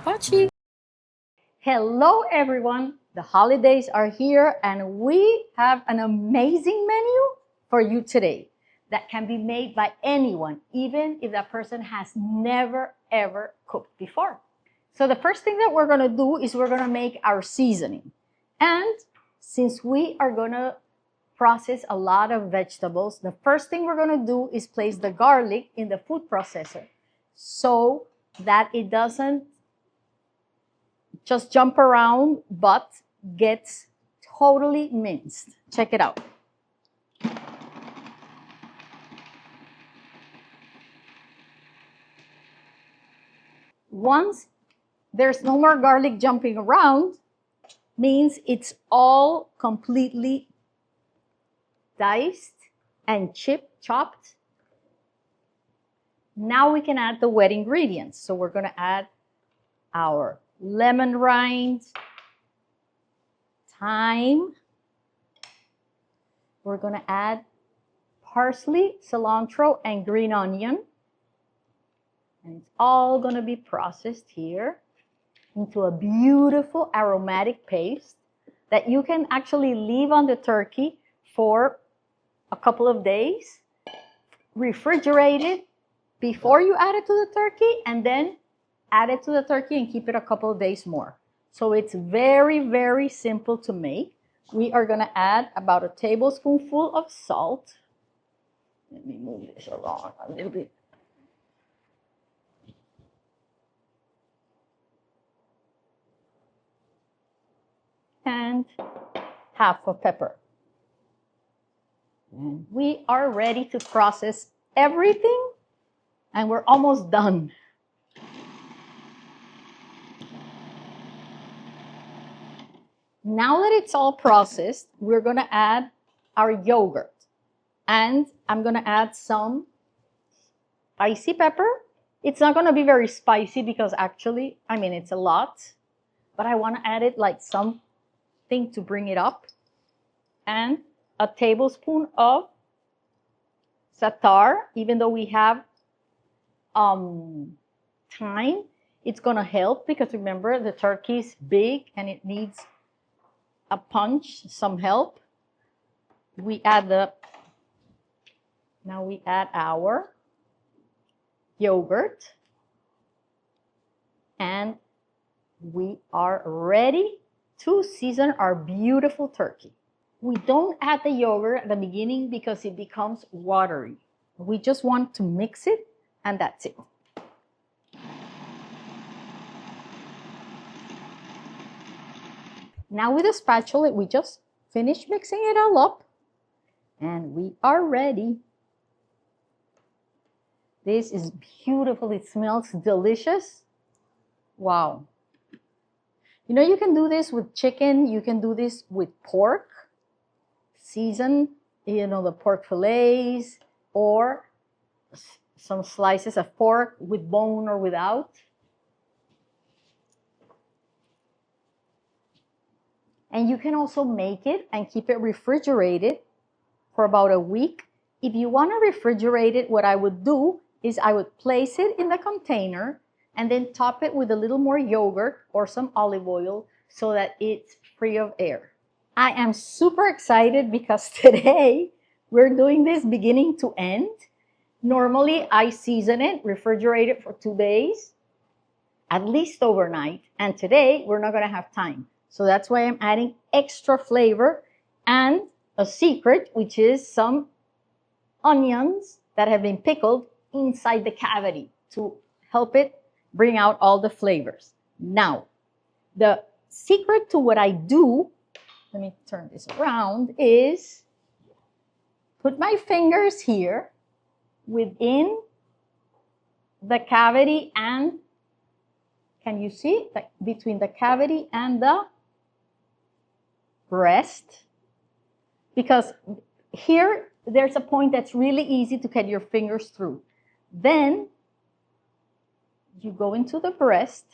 Pachi. Hello everyone, the holidays are here and we have an amazing menu for you today that can be made by anyone, even if that person has never ever cooked before. So the first thing that we're going to do is we're going to make our seasoning. And since we are going to process a lot of vegetables, the first thing we're going to do is place the garlic in the food processor so that it doesn't just jump around but gets totally minced. Check it out. Once there's no more garlic jumping around, means it's all completely diced and chopped. Now we can add the wet ingredients. So we're going to add our lemon rind, thyme. We're going to add parsley, cilantro, and green onion. And it's all going to be processed here into a beautiful aromatic paste that you can actually leave on the turkey for a couple of days, refrigerate it before you add it to the turkey, and then add it to the turkey and keep it a couple of days more. So it's very, very simple to make. We are going to add about a tablespoonful of salt. Let me move this along a little bit. And half a pepper. And we are ready to process everything, and we're almost done. Now that it's all processed, we're going to add our yogurt. And I'm going to add some spicy pepper. It's not going to be very spicy because actually, it's a lot. But I want to add it like something to bring it up. And a tablespoon of zaatar. Even though we have thyme, it's going to help because remember, the turkey is big and it needs a punch, some help. Now we add our yogurt, and we are ready to season our beautiful turkey. We don't add the yogurt at the beginning because it becomes watery. We just want to mix it, and that's it. Now with a spatula, we just finish mixing it all up, and we are ready. This is beautiful. It smells delicious. Wow. You know, you can do this with chicken. You can do this with pork. Season, the pork fillets, or some slices of pork with bone or without. And you can also make it and keep it refrigerated for about a week. If you want to refrigerate it, what I would do is I would place it in the container and then top it with a little more yogurt or some olive oil so that it's free of air. I am super excited because today we're doing this beginning to end. Normally I season it, refrigerate it for 2 days, at least overnight. And today we're not going to have time. So that's why I'm adding extra flavor and a secret, which is some onions that have been pickled inside the cavity to help it bring out all the flavors. Now, the secret to what I do, let me turn this around, is put my fingers here within the cavity and, can you see? Like between the cavity and the breast, because here there's a point that's really easy to get your fingers through. Then you go into the breast.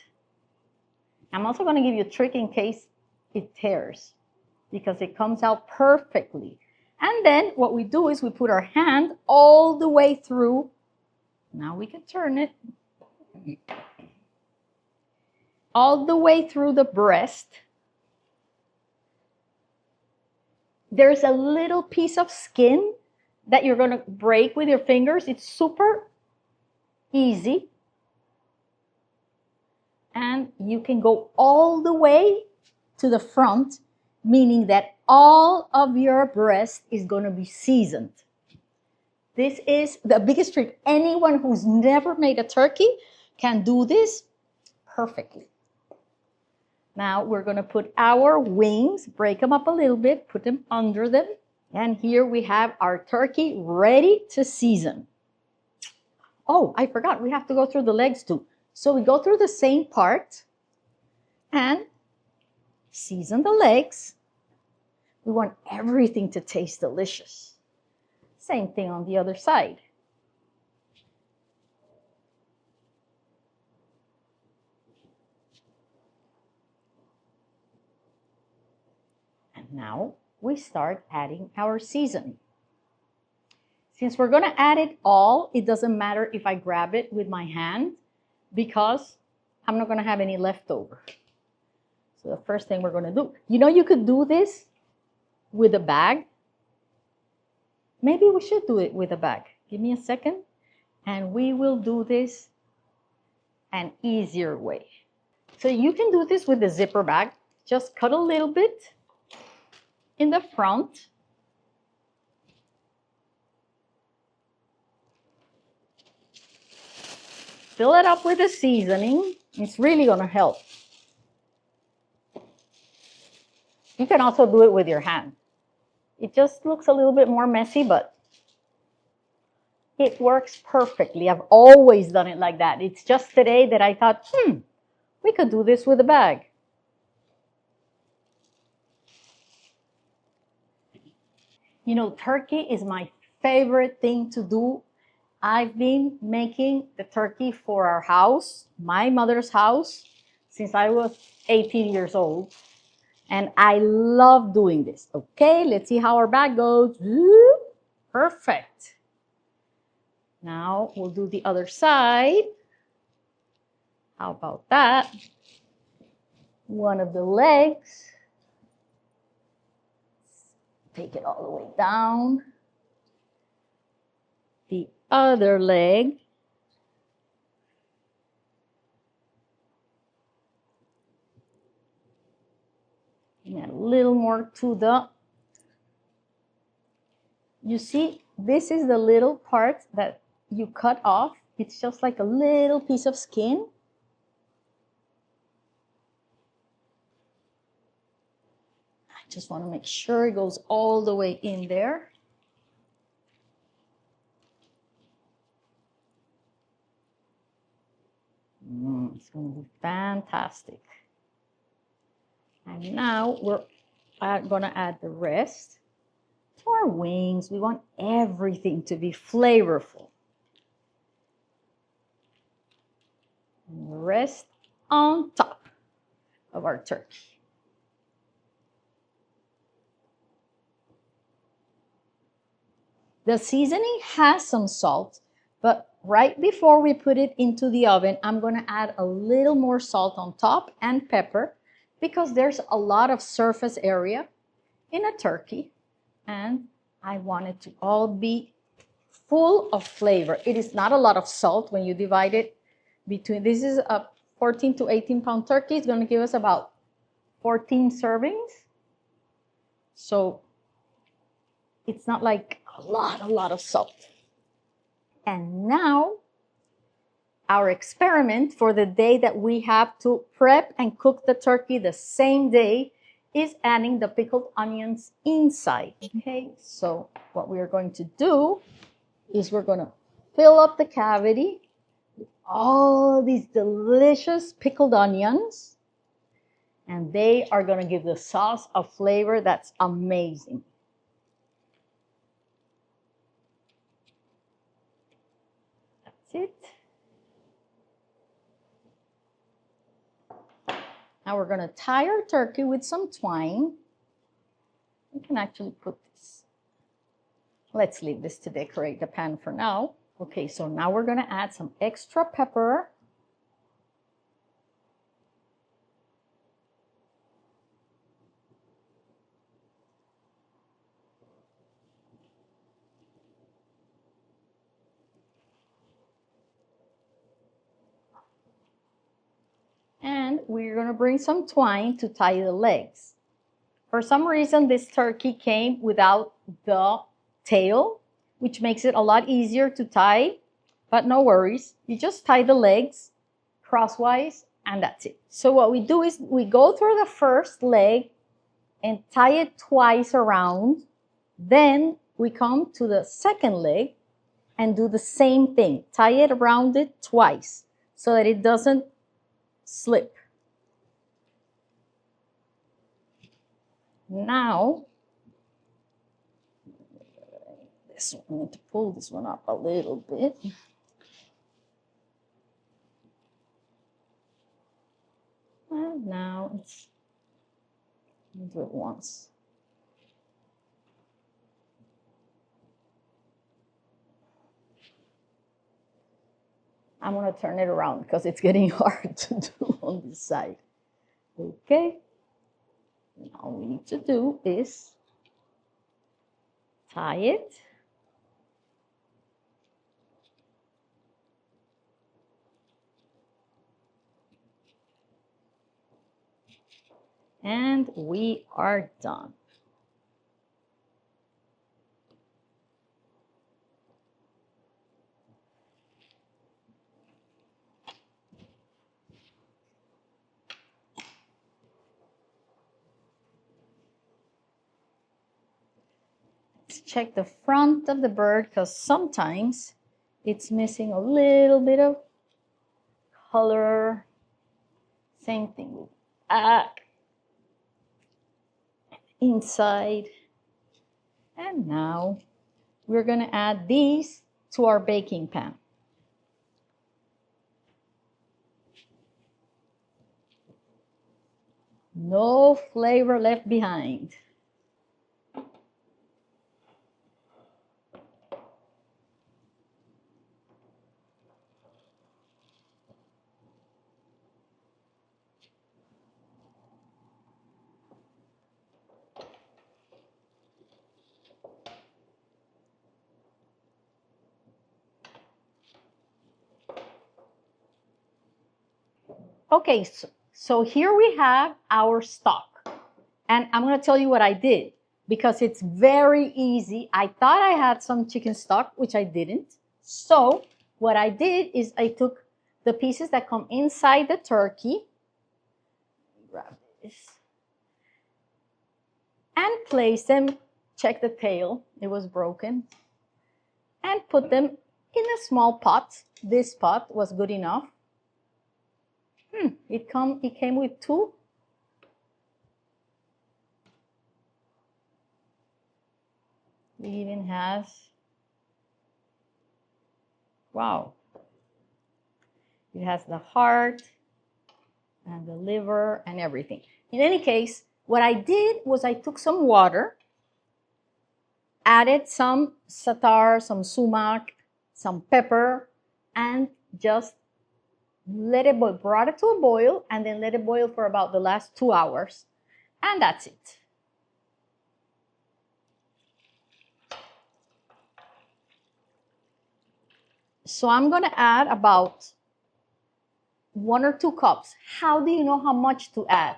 I'm also going to give you a trick in case it tears, because it comes out perfectly. And then what we do is we put our hand all the way through. Now we can turn it. all the way through the breast. There's a little piece of skin that you're going to break with your fingers. It's super easy. And you can go all the way to the front, meaning that all of your breast is going to be seasoned. This is the biggest trick. Anyone who's never made a turkey can do this perfectly. Now we're going to put our wings, break them up a little bit, put them under them. And here we have our turkey ready to season. Oh, I forgot, we have to go through the legs too. So we go through the same part and season the legs. We want everything to taste delicious. Same thing on the other side. And now we start adding our seasoning. Since we're going to add it all, it doesn't matter if I grab it with my hand because I'm not going to have any left over. So the first thing we're going to do, you could do this with a bag. Maybe we should do it with a bag. Give me a second and we will do this an easier way. So you can do this with the zipper bag. Just cut a little bit in the front. Fill it up with the seasoning. It's really going to help. You can also do it with your hand. It just looks a little bit more messy, but it works perfectly. I've always done it like that. It's just today that I thought, we could do this with a bag. Turkey is my favorite thing to do. I've been making the turkey for our house, my mother's house, since I was 18 years old. And I love doing this. Okay, let's see how our bag goes. Perfect. Now we'll do the other side. How about that? One of the legs. Take it all the way down. The other leg. And a little more to the, you see, this is the little part that you cut off. It's just like a little piece of skin. I just want to make sure it goes all the way in there. It's going to be fantastic. And now we're going to add the rest to our wings. We want everything to be flavorful. And the rest on top of our turkey. The seasoning has some salt, but right before we put it into the oven, I'm going to add a little more salt on top and pepper because there's a lot of surface area in a turkey and I want it to all be full of flavor. It is not a lot of salt when you divide it between, this is a 14 to 18 pound turkey. It's going to give us about 14 servings. So it's not like a lot of salt. And now our experiment for the day that we have to prep and cook the turkey the same day is adding the pickled onions inside. Okay, so what we are going to do is we're going to fill up the cavity with all these delicious pickled onions, and they are going to give the sauce a flavor that's amazing. That's it. Now we're going to tie our turkey with some twine. We can actually put this. Let's leave this to decorate the pan for now. Okay, so now we're going to add some extra pepper. we're gonna bring some twine to tie the legs. For some reason, this turkey came without the tail, which makes it a lot easier to tie, but no worries. You just tie the legs crosswise and that's it. So what we do is we go through the first leg and tie it twice around. Then we come to the second leg and do the same thing. Tie it around it twice so that it doesn't slip. Now, this one, I need to pull this one up a little bit. And now it's, do it once. I'm gonna turn it around because it's getting hard to do on this side. Okay. And all we need to do is tie it. And we are done. Let's check the front of the bird because sometimes it's missing a little bit of color. Same thing with back, inside. And now we're gonna add these to our baking pan. No flavor left behind. Okay, so here we have our stock. And I'm going to tell you what I did because it's very easy. I thought I had some chicken stock, which I didn't. So what I did is I took the pieces that come inside the turkey, grab this, and place them, check the tail, it was broken, and put them in a small pot. This pot was good enough. It came with two. It even has, wow. It has the heart and the liver and everything. In any case, what I did was I took some water, added some zaatar, some sumac, some pepper, and just let it boil, brought it to a boil, and then let it boil for about the last 2 hours. And that's it. So I'm going to add about 1 or 2 cups. How do you know how much to add?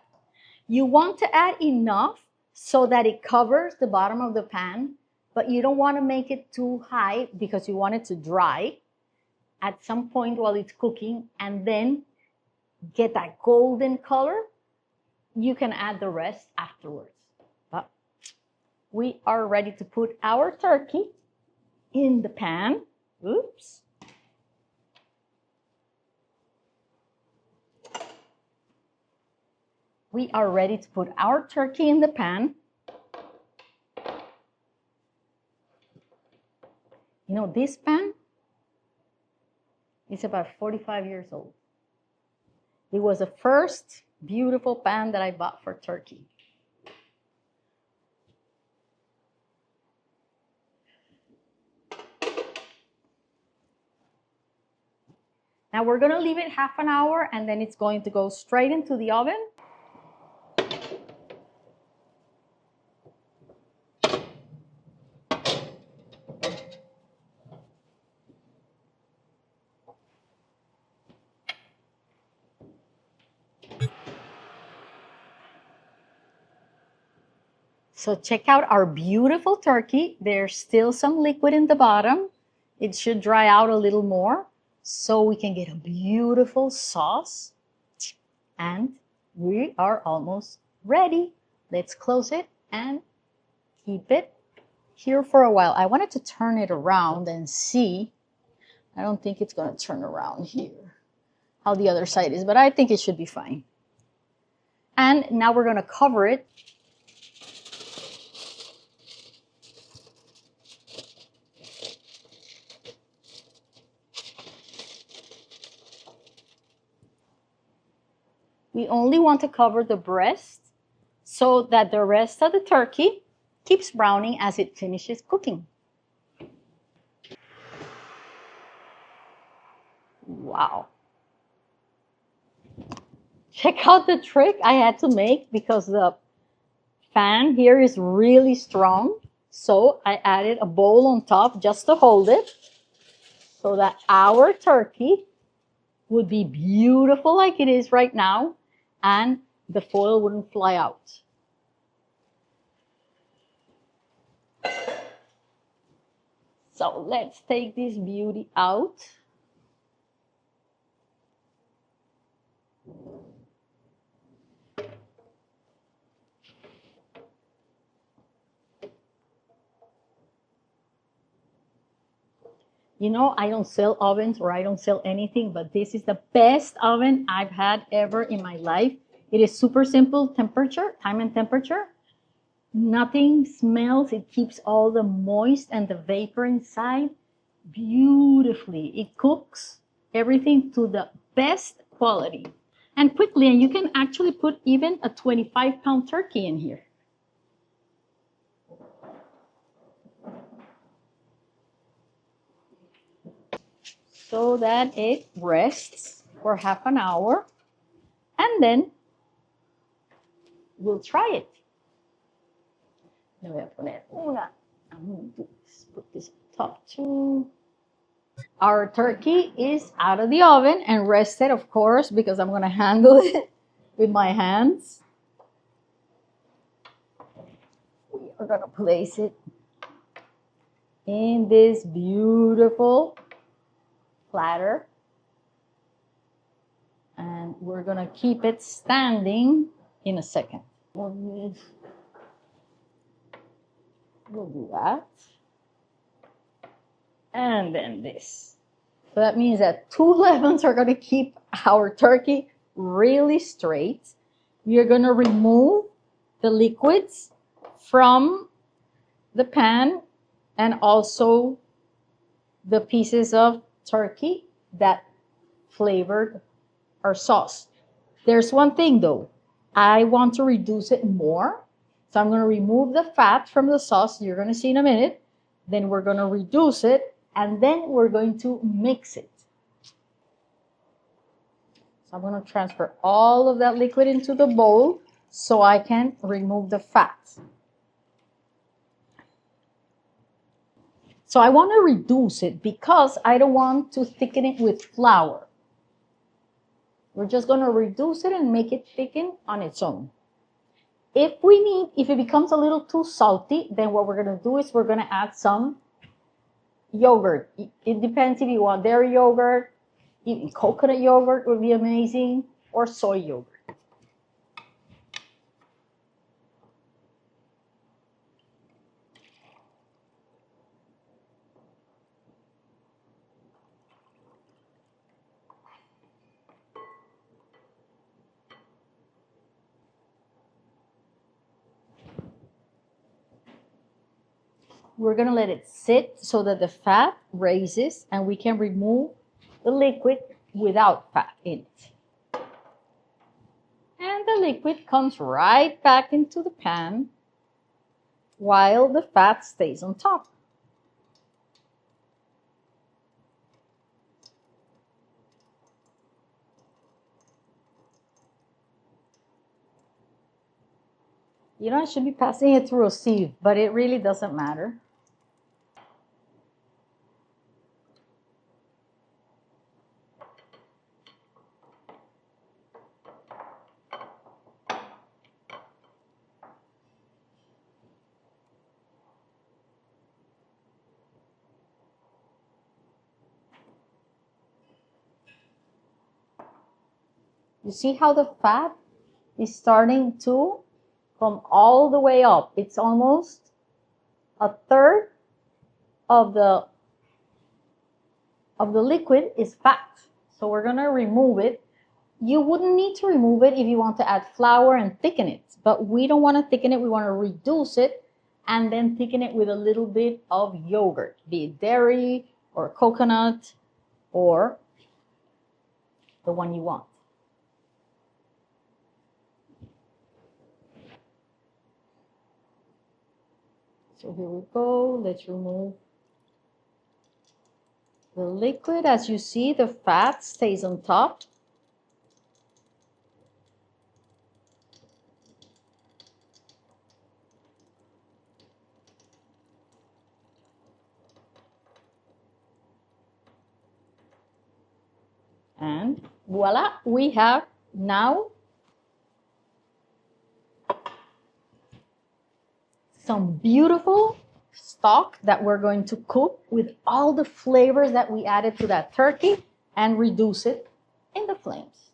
You want to add enough so that it covers the bottom of the pan, but you don't want to make it too high because you want it to dry at some point while it's cooking and then get that golden color. You can add the rest afterwards. But we are ready to put our turkey in the pan. Oops. We are ready to put our turkey in the pan. You know, this pan is about 45 years old. It was the first beautiful pan that I bought for turkey. Now we're going to leave it half an hour and then it's going to go straight into the oven. So check out our beautiful turkey. There's still some liquid in the bottom. It should dry out a little more so we can get a beautiful sauce. And we are almost ready. Let's close it and keep it here for a while. I wanted to turn it around and see. I don't think it's going to turn around here, how the other side is, but I think it should be fine. And now we're going to cover it. We only want to cover the breast so that the rest of the turkey keeps browning as it finishes cooking. Wow. Check out the trick I had to make because the fan here is really strong. So I added a bowl on top just to hold it so that our turkey would be beautiful like it is right now and the foil wouldn't fly out. So let's take this beauty out. You know, I don't sell ovens or I don't sell anything, but this is the best oven I've had ever in my life. It is super simple temperature, time and temperature. Nothing smells. It keeps all the moist and the vapor inside beautifully. It cooks everything to the best quality and quickly. And you can actually put even a 25-pound turkey in here. So that it rests for half an hour and then we'll try it. Le voy a poner una. I'm going to put this on top too. Our turkey is out of the oven and rested, of course, because I'm going to handle it with my hands. We are going to place it in this beautiful platter. And we're going to keep it standing in a second. We'll do that. And then this. So that means that 2 lemons are going to keep our turkey really straight. We are going to remove the liquids from the pan and also the pieces of turkey that flavored our sauce. There's one thing though. I want to reduce it more. So I'm going to remove the fat from the sauce. You're going to see in a minute. Then we're going to reduce it. And then we're going to mix it. So I'm going to transfer all of that liquid into the bowl so I can remove the fat. So I want to reduce it because I don't want to thicken it with flour. We're just going to reduce it and make it thicken on its own. If it becomes a little too salty, then what we're going to do is we're going to add some yogurt. It depends if you want dairy yogurt, even coconut yogurt would be amazing, or soy yogurt. We're going to let it sit so that the fat raises and we can remove the liquid without fat in it. And the liquid comes right back into the pan while the fat stays on top. You know, I should be passing it through a sieve, but it really doesn't matter. You see how the fat is starting to come all the way up. It's almost a third of the liquid is fat. So we're gonna remove it. You wouldn't need to remove it if you want to add flour and thicken it, but we don't want to thicken it. We want to reduce it and then thicken it with a little bit of yogurt, be it dairy or coconut or the one you want. So here we go. Let's remove the liquid. As you see, the fat stays on top. And voila, we have now some beautiful stock that we're going to cook with all the flavors that we added to that turkey and reduce it in the flames.